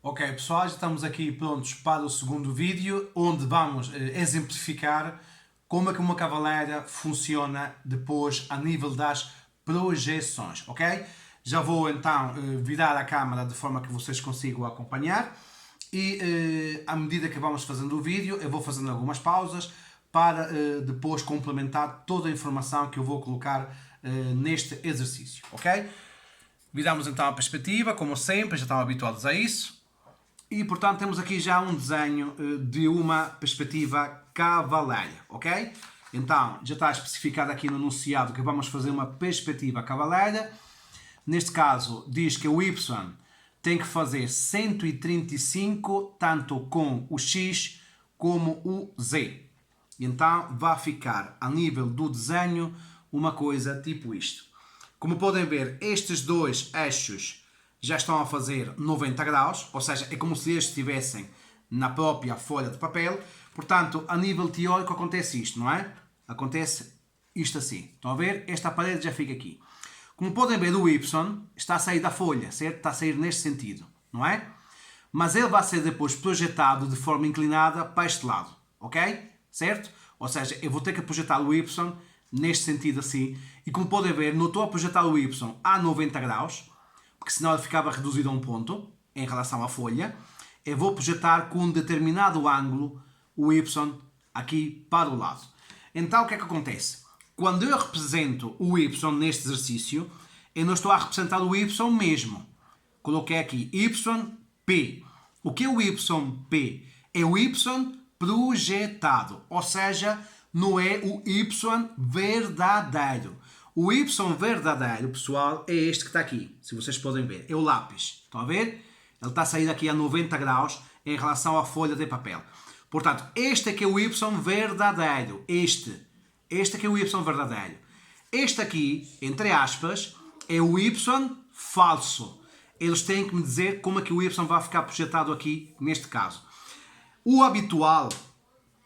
Ok, pessoal, já estamos aqui prontos para o segundo vídeo, onde vamos exemplificar como é que uma cavaleira funciona depois a nível das projeções, ok? Já vou então virar a câmera de forma que vocês consigam acompanhar e à medida que vamos fazendo o vídeo, eu vou fazendo algumas pausas para depois complementar toda a informação que eu vou colocar neste exercício, ok? Viramos então a perspectiva, como sempre, já estão habituados a isso. E, portanto, temos aqui já um desenho de uma perspectiva cavaleira, ok? Então, já está especificado aqui no enunciado que vamos fazer uma perspectiva cavaleira. Neste caso, diz que o Y tem que fazer 135, tanto com o X como o Z. Então, vai ficar, a nível do desenho, uma coisa tipo isto. Como podem ver, estes dois eixos já estão a fazer 90 graus, ou seja, é como se eles estivessem na própria folha de papel. Portanto, a nível teórico acontece isto, não é? Acontece isto assim. Estão a ver? Esta parede já fica aqui. Como podem ver, o Y está a sair da folha, certo? Está a sair neste sentido, não é? Mas ele vai ser depois projetado de forma inclinada para este lado, ok? Certo? Ou seja, eu vou ter que projetar o Y neste sentido assim. E como podem ver, não estou a projetar o Y a 90 graus, porque senão ele ficava reduzido a um ponto em relação à folha. Eu vou projetar com um determinado ângulo o Y aqui para o lado. Então o que é que acontece? Quando eu represento o Y neste exercício, eu não estou a representar o Y mesmo. Coloquei aqui YP. O que é o YP? É o Y projetado, ou seja, não é o Y verdadeiro. O Y verdadeiro, pessoal, é este que está aqui, se vocês podem ver, é o lápis. Estão a ver? Ele está a sair aqui a 90 graus em relação à folha de papel. Portanto, este aqui é o Y verdadeiro. Este aqui é o Y verdadeiro. Este aqui, entre aspas, é o Y falso. Eles têm que me dizer como é que o Y vai ficar projetado aqui, neste caso. O habitual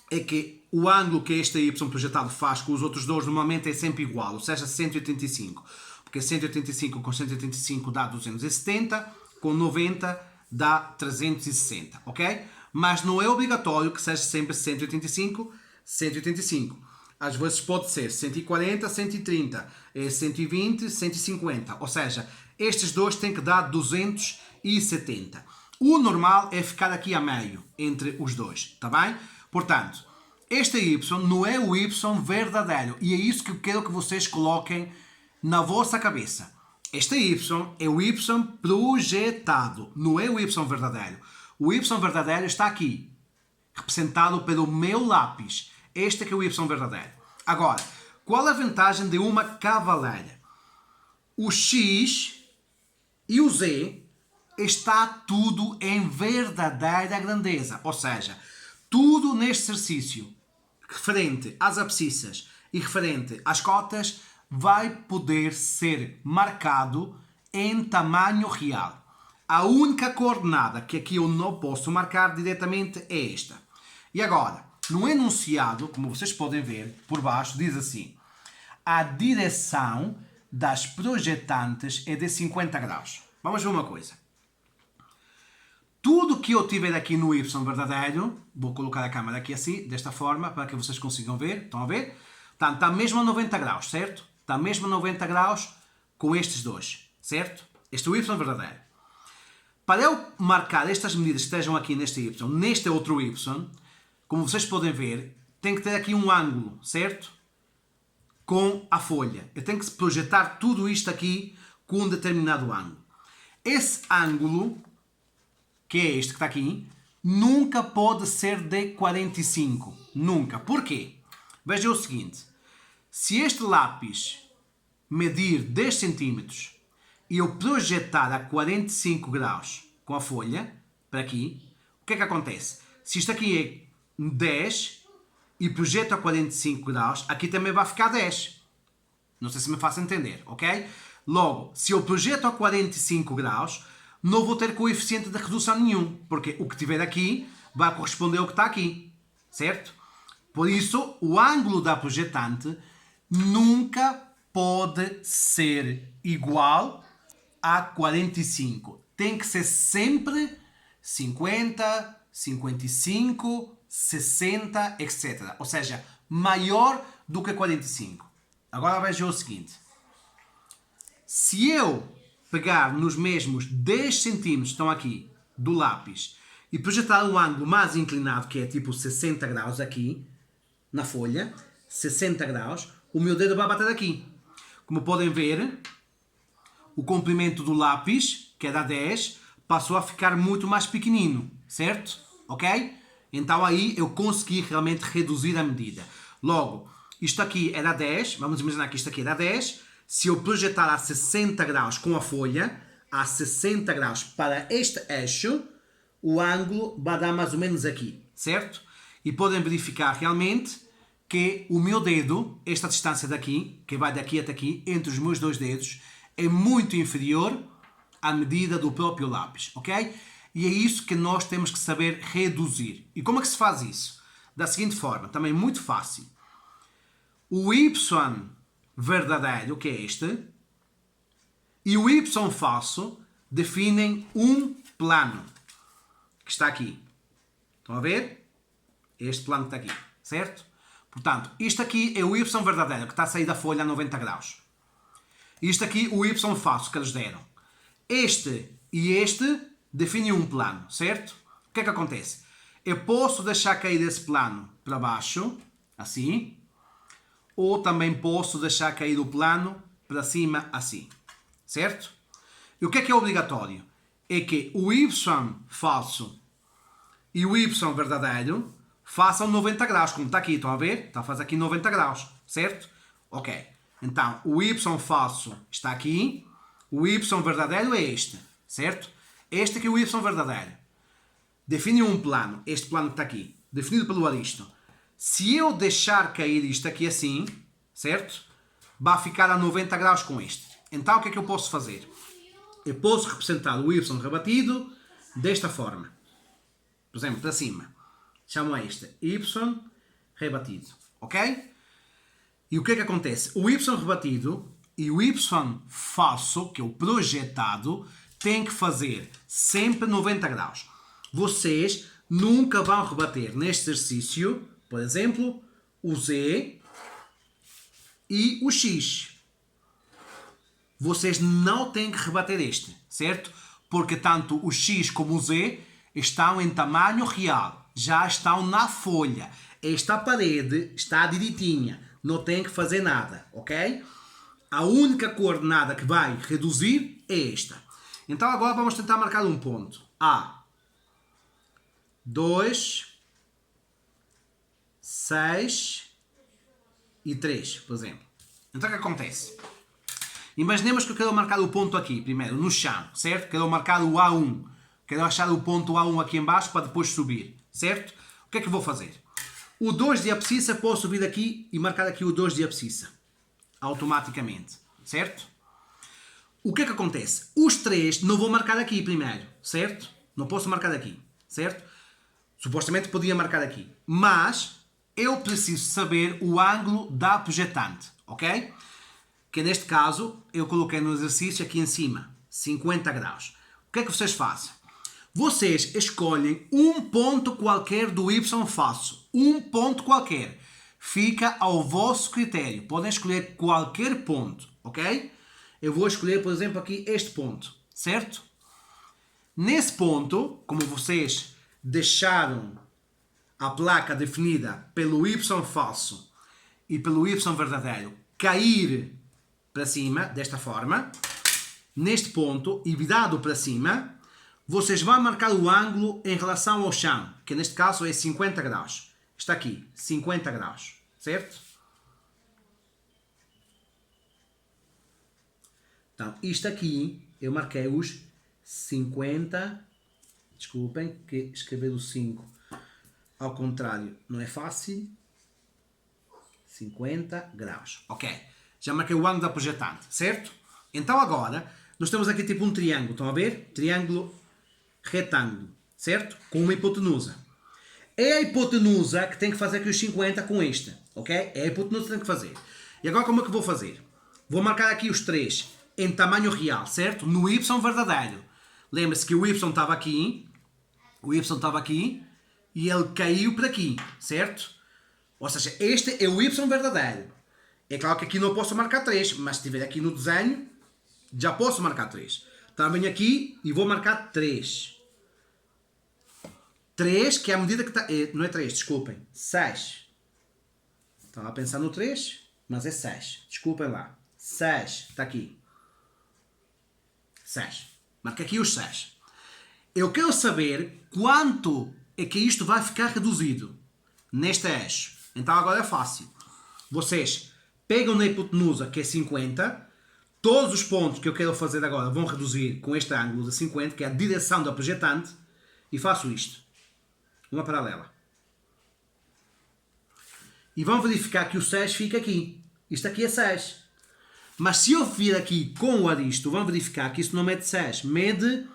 é que o ângulo que este Y projetado faz com os outros dois normalmente é sempre igual, ou seja, 185. Porque 185 com 185 dá 270, com 90 dá 360, ok? Mas não é obrigatório que seja sempre 185, 185. Às vezes pode ser 140, 130, 120, 150. Ou seja, estes dois têm que dar 270. O normal é ficar aqui a meio entre os dois, tá bem? Portanto, este Y não é o Y verdadeiro. E é isso que eu quero que vocês coloquem na vossa cabeça. Este Y é o Y projetado, não é o Y verdadeiro. O Y verdadeiro está aqui, representado pelo meu lápis. Este é o Y verdadeiro. Agora, qual a vantagem de uma cavaleira? O X e o Z está tudo em verdadeira grandeza. Ou seja, tudo neste exercício, referente às abscissas e referente às cotas, vai poder ser marcado em tamanho real. A única coordenada que aqui eu não posso marcar diretamente é esta. E agora, no enunciado, como vocês podem ver por baixo, diz assim: a direção das projetantes é de 50 graus. Vamos ver uma coisa. Tudo que eu tiver aqui no Y verdadeiro, vou colocar a câmera aqui assim, desta forma, para que vocês consigam ver. Estão a ver? Portanto, está mesmo a 90 graus, certo? Está mesmo a 90 graus com estes dois, certo? Este é o Y verdadeiro. Para eu marcar estas medidas que estejam aqui neste Y, neste outro Y, como vocês podem ver, tem que ter aqui um ângulo, certo? Com a folha. Eu tenho que projetar tudo isto aqui com um determinado ângulo. Esse ângulo, que é este que está aqui, nunca pode ser de 45. Nunca. Porquê? Vejam o seguinte. Se este lápis medir 10 cm e eu projetar a 45 graus com a folha, para aqui, o que é que acontece? Se isto aqui é 10 e projeto a 45 graus, aqui também vai ficar 10. Não sei se me faço entender, ok? Logo, se eu projeto a 45 graus, não vou ter coeficiente de redução nenhum, porque o que tiver aqui vai corresponder ao que está aqui, certo? Por isso, o ângulo da projetante nunca pode ser igual a 45. Tem que ser sempre 50, 55, 60, etc. Ou seja, maior do que 45. Agora veja o seguinte. Se eu pegar nos mesmos 10 centímetros que estão aqui do lápis e projetar um ângulo mais inclinado, que é tipo 60 graus aqui, na folha, 60 graus, o meu dedo vai bater aqui. Como podem ver, o comprimento do lápis, que era 10, passou a ficar muito mais pequenino, certo? Ok? Então aí eu consegui realmente reduzir a medida. Logo, isto aqui era 10, vamos imaginar que isto aqui era 10, se eu projetar a 60 graus com a folha, a 60 graus para este eixo, o ângulo vai dar mais ou menos aqui, certo? E podem verificar realmente que o meu dedo, esta distância daqui, que vai daqui até aqui, entre os meus dois dedos, é muito inferior à medida do próprio lápis, ok? E é isso que nós temos que saber reduzir. E como é que se faz isso? Da seguinte forma, também muito fácil. O Y verdadeiro, que é este, e o Y falso definem um plano, que está aqui. Estão a ver? Este plano que está aqui, certo? Portanto, isto aqui é o Y verdadeiro, que está a sair da folha a 90 graus. Isto aqui, o Y falso que eles deram. Este e este definem um plano, certo? O que é que acontece? Eu posso deixar cair esse plano para baixo, assim, ou também posso deixar cair o plano para cima, assim, certo? E o que é obrigatório? É que o Y falso e o Y verdadeiro façam 90 graus, como está aqui, estão a ver? Está a fazer aqui 90 graus, certo? Ok. Então, o Y falso está aqui, o Y verdadeiro é este, certo? Este aqui é o Y verdadeiro. Define um plano, este plano que está aqui, definido pelo Aristo. Se eu deixar cair isto aqui assim, certo? Vai ficar a 90 graus com este. Então, o que é que eu posso fazer? Eu posso representar o Y rebatido desta forma. Por exemplo, para cima. Chamo a este Y rebatido, ok? E o que é que acontece? O Y rebatido e o Y falso, que é o projetado, têm que fazer sempre 90 graus. Vocês nunca vão rebater neste exercício, por exemplo, o Z e o X. Vocês não têm que rebater este, certo? Porque tanto o X como o Z estão em tamanho real, já estão na folha. Esta parede está direitinha, não tem que fazer nada, ok? A única coordenada que vai reduzir é esta. Então agora vamos tentar marcar um ponto. A, 2, 6 e 3, por exemplo. Então o que acontece? Imaginemos que eu quero marcar o ponto aqui, primeiro, no chão, certo? Quero marcar o A1. Quero achar o ponto A1 aqui em baixo para depois subir, certo? O que é que eu vou fazer? O 2 de abscissa, posso vir aqui e marcar aqui o 2 de abscissa. Automaticamente, certo? O que é que acontece? Os 3 não vou marcar aqui primeiro, certo? Não posso marcar aqui, certo? Supostamente podia marcar aqui. Mas eu preciso saber o ângulo da projetante, ok? Que neste caso eu coloquei no exercício aqui em cima, 50 graus. O que é que vocês fazem? Vocês escolhem um ponto qualquer do Y falso. Um ponto qualquer. Fica ao vosso critério. Podem escolher qualquer ponto, ok? Eu vou escolher, por exemplo, aqui este ponto, certo? Nesse ponto, como vocês deixaram a placa definida pelo Y falso e pelo Y verdadeiro cair para cima, desta forma, neste ponto, e virado para cima, vocês vão marcar o ângulo em relação ao chão, que neste caso é 50 graus. Está aqui, 50 graus, certo? Então, isto aqui, eu marquei os 50, desculpem, que escrever o 5 ao contrário não é fácil, 50 graus, ok. Já marquei o ângulo da projetante, certo? Então agora, nós temos aqui tipo um triângulo, estão a ver? Triângulo retângulo, certo? Com uma hipotenusa. É a hipotenusa que tem que fazer aqui os 50 com esta, ok? É a hipotenusa que tem que fazer. E agora como é que vou fazer? Vou marcar aqui os 3 em tamanho real, certo? No Y verdadeiro. Lembre-se que o Y estava aqui, O y estava aqui e ele caiu para aqui, certo? Ou seja, este é o y verdadeiro. É claro que aqui não posso marcar 3, mas se estiver aqui no desenho, já posso marcar 3. Também aqui e vou marcar 3. 3, que é a medida que está... Não é 3, desculpem. 6. Estava a pensar no 3, mas é 6. Desculpem lá. 6, está aqui. 6. Marca aqui os 6. Eu quero saber quanto é que isto vai ficar reduzido neste eixo. Então agora é fácil. Vocês pegam na hipotenusa, que é 50. Todos os pontos que eu quero fazer agora vão reduzir com este ângulo de 50, que é a direção da projetante. E faço isto. Uma paralela. E vão verificar que o 6 fica aqui. Isto aqui é 6. Mas se eu vir aqui com o aristo, vão verificar que isto não mede 6. Mede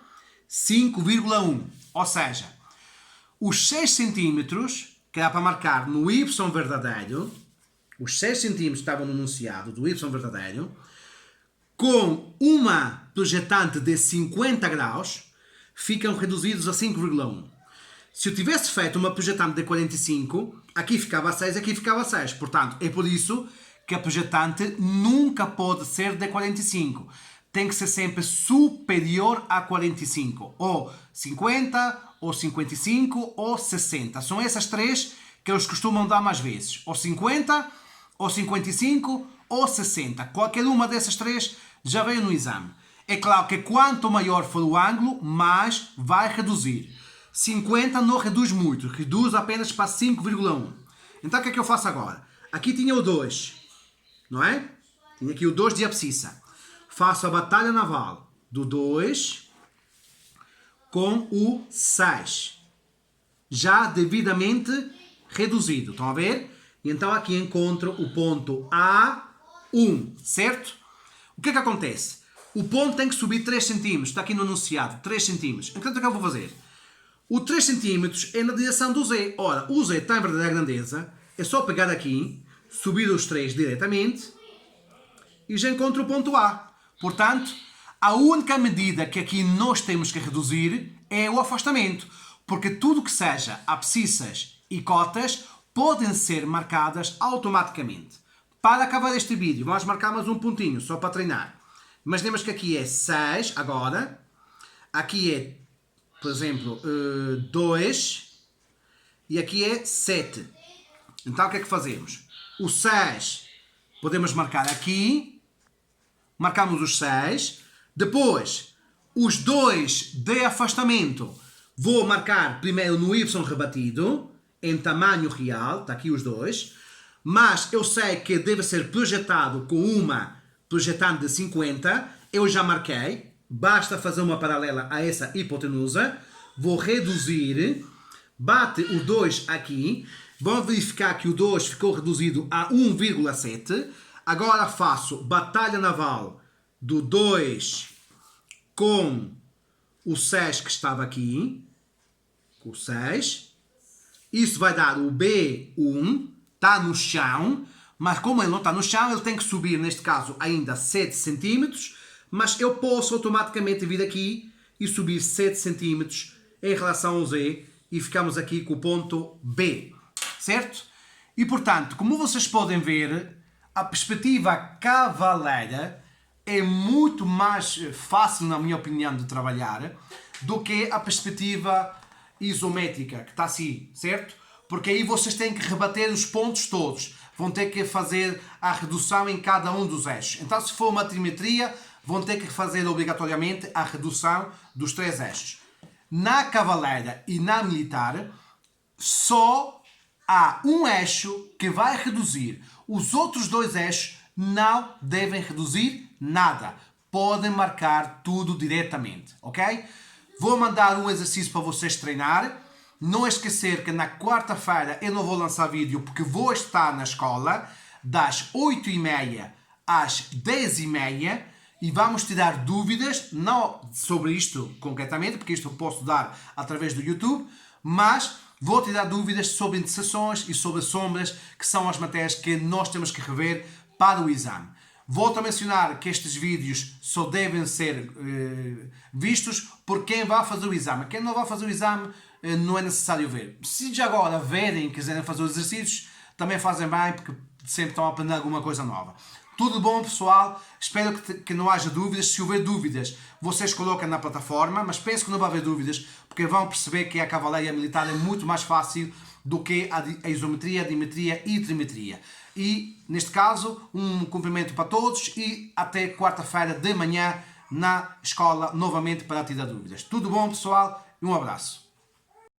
5,1. Ou seja, os 6 centímetros, que era para marcar no y verdadeiro, os 6 centímetros que estavam no enunciado do y verdadeiro, com uma projetante de 50 graus, ficam reduzidos a 5,1. Se eu tivesse feito uma projetante de 45, aqui ficava 6, aqui ficava 6. Portanto, é por isso que a projetante nunca pode ser de 45. Tem que ser sempre superior a 45. Ou 50, ou 55, ou 60. São essas três que eles costumam dar mais vezes. Ou 50, ou 55, ou 60. Qualquer uma dessas três já veio no exame. É claro que quanto maior for o ângulo, mais vai reduzir. 50 não reduz muito, reduz apenas para 5,1. Então o que é que eu faço agora? Aqui tinha o 2, não é? Tinha aqui o 2 de abscissa. Faço a batalha naval do 2 com o 6. Já devidamente reduzido. Estão a ver? E então aqui encontro o ponto A1, certo? O que é que acontece? O ponto tem que subir 3 cm. Está aqui no enunciado, 3 cm. Então o que é que eu vou fazer? O 3 cm é na direção do Z. Ora, o Z está em verdadeira grandeza. É só pegar aqui, subir os 3 diretamente e já encontro o ponto A. Portanto, a única medida que aqui nós temos que reduzir é o afastamento. Porque tudo que seja abscissas e cotas podem ser marcadas automaticamente. Para acabar este vídeo, vamos marcar mais um pontinho, só para treinar. Imaginemos que aqui é 6 agora. Aqui é, por exemplo, 2 e aqui é 7. Então o que é que fazemos? O 6 podemos marcar aqui, marcamos os 6, depois os 2 de afastamento vou marcar primeiro no y rebatido, em tamanho real, está aqui os 2, mas eu sei que deve ser projetado com uma projetante de 50, eu já marquei, basta fazer uma paralela a essa hipotenusa, vou reduzir, bate o 2 aqui, vão verificar que o 2 ficou reduzido a 1,7, agora faço batalha naval do 2 com o 6 que estava aqui, com o 6, isso vai dar o B1, está no chão, mas como ele não está no chão, ele tem que subir, neste caso, ainda 7 cm, mas eu posso automaticamente vir aqui e subir 7 cm em relação ao Z e ficamos aqui com o ponto B, certo? E portanto, como vocês podem ver, a perspectiva cavaleira é muito mais fácil, na minha opinião, de trabalhar do que a perspectiva isométrica, que está assim, certo? Porque aí vocês têm que rebater os pontos todos. Vão ter que fazer a redução em cada um dos eixos. Então, se for uma trimetria, vão ter que fazer obrigatoriamente a redução dos 3 eixos. Na cavaleira e na militar, só há um eixo que vai reduzir. Os outros 2 eixos não devem reduzir nada. Podem marcar tudo diretamente, ok? Vou mandar um exercício para vocês treinar. Não esquecer que na quarta-feira eu não vou lançar vídeo porque vou estar na escola das 8h30 às 10h30 e vamos tirar dúvidas, não sobre isto concretamente, porque isto eu posso dar através do YouTube, mas vou tirar dúvidas sobre interseções e sobre sombras, que são as matérias que nós temos que rever para o exame. Volto a mencionar que estes vídeos só devem ser vistos por quem vai fazer o exame. Quem não vai fazer o exame não é necessário ver. Se já agora verem e quiserem fazer os exercícios, também fazem bem, porque sempre estão a aprender alguma coisa nova. Tudo bom, pessoal? Espero que não haja dúvidas. Se houver dúvidas, vocês colocam na plataforma, mas penso que não vai haver dúvidas, porque vão perceber que a cavalaria militar é muito mais fácil do que a isometria, a dimetria e trimetria. E, neste caso, um cumprimento para todos e até quarta-feira de manhã na escola, novamente para tirar dúvidas. Tudo bom, pessoal? E um abraço.